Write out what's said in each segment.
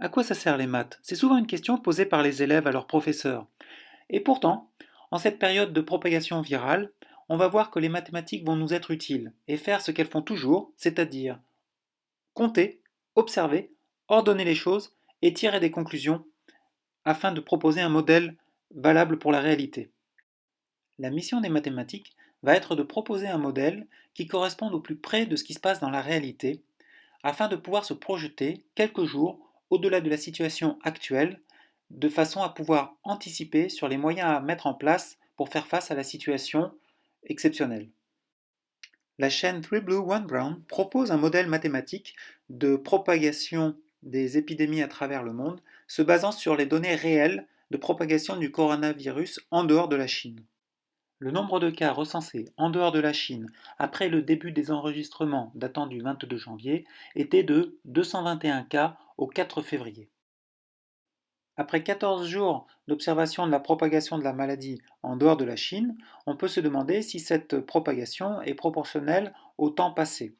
À quoi ça sert les maths? C'est souvent une question posée par les élèves à leurs professeurs. Et pourtant, en cette période de propagation virale, on va voir que les mathématiques vont nous être utiles et faire ce qu'elles font toujours, c'est-à-dire compter, observer, ordonner les choses et tirer des conclusions afin de proposer un modèle valable pour la réalité. La mission des mathématiques va être de proposer un modèle qui corresponde au plus près de ce qui se passe dans la réalité afin de pouvoir se projeter quelques jours au-delà de la situation actuelle, de façon à pouvoir anticiper sur les moyens à mettre en place pour faire face à la situation exceptionnelle. La chaîne 3 Blue 1 Brown propose un modèle mathématique de propagation des épidémies à travers le monde, se basant sur les données réelles de propagation du coronavirus en dehors de la Chine. Le nombre de cas recensés en dehors de la Chine après le début des enregistrements datant du 22 janvier était de 221 cas au 4 février. Après 14 jours d'observation de la propagation de la maladie en dehors de la Chine, on peut se demander si cette propagation est proportionnelle au temps passé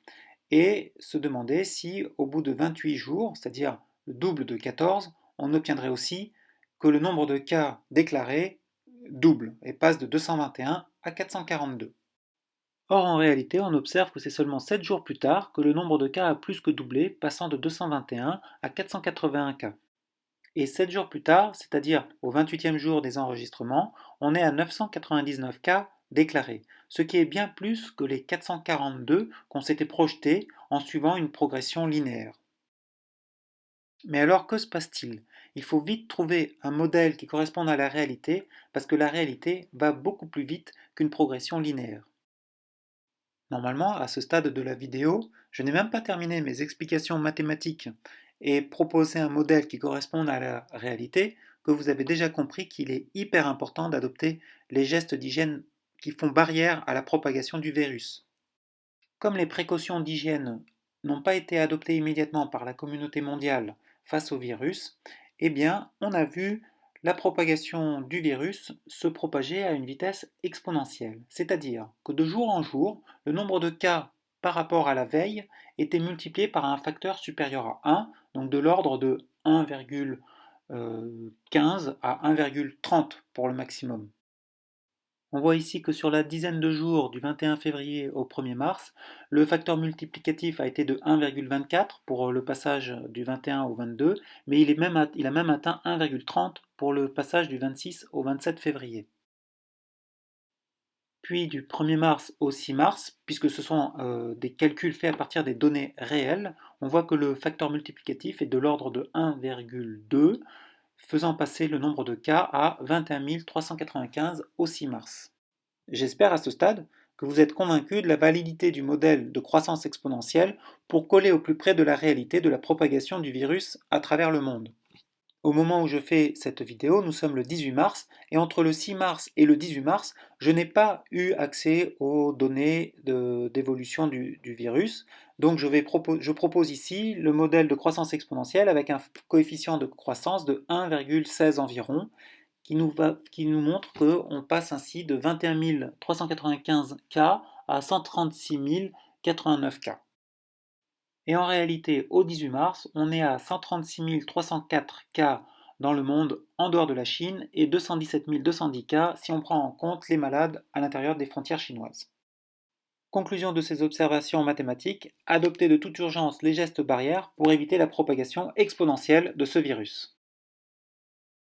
et se demander si au bout de 28 jours, c'est-à-dire le double de 14, on obtiendrait aussi que le nombre de cas déclarés double et passe de 221 à 442. Or, en réalité, on observe que c'est seulement 7 jours plus tard que le nombre de cas a plus que doublé, passant de 221 à 481 cas. Et 7 jours plus tard, c'est-à-dire au 28e jour des enregistrements, on est à 999 cas déclarés, ce qui est bien plus que les 442 qu'on s'était projetés en suivant une progression linéaire. Mais alors que se passe-t-il? Il faut vite trouver un modèle qui corresponde à la réalité, parce que la réalité va beaucoup plus vite qu'une progression linéaire. Normalement, à ce stade de la vidéo, je n'ai même pas terminé mes explications mathématiques et proposé un modèle qui corresponde à la réalité, que vous avez déjà compris qu'il est hyper important d'adopter les gestes d'hygiène qui font barrière à la propagation du virus. Comme les précautions d'hygiène n'ont pas été adoptées immédiatement par la communauté mondiale face au virus, eh bien, on a vu la propagation du virus se propager à une vitesse exponentielle, c'est-à-dire que de jour en jour, le nombre de cas par rapport à la veille était multiplié par un facteur supérieur à 1, donc de l'ordre de 1,15 à 1,30 pour le maximum. On voit ici que sur la dizaine de jours du 21 février au 1er mars, le facteur multiplicatif a été de 1,24 pour le passage du 21 au 22, mais il a même atteint 1,30 pour le passage du 26 au 27 février. Puis du 1er mars au 6 mars, puisque ce sont des calculs faits à partir des données réelles, on voit que le facteur multiplicatif est de l'ordre de 1,2, faisant passer le nombre de cas à 21 395 au 6 mars. J'espère à ce stade que vous êtes convaincu de la validité du modèle de croissance exponentielle pour coller au plus près de la réalité de la propagation du virus à travers le monde. Au moment où je fais cette vidéo, nous sommes le 18 mars, et entre le 6 mars et le 18 mars, je n'ai pas eu accès aux données d'évolution du virus. Donc je propose ici le modèle de croissance exponentielle avec un coefficient de croissance de 1,16 environ, qui nous montre qu'on passe ainsi de 21 395 cas à 136 089 cas. Et en réalité, au 18 mars, on est à 136 304 cas dans le monde en dehors de la Chine et 217 210 cas si on prend en compte les malades à l'intérieur des frontières chinoises. Conclusion de ces observations mathématiques, adopter de toute urgence les gestes barrières pour éviter la propagation exponentielle de ce virus.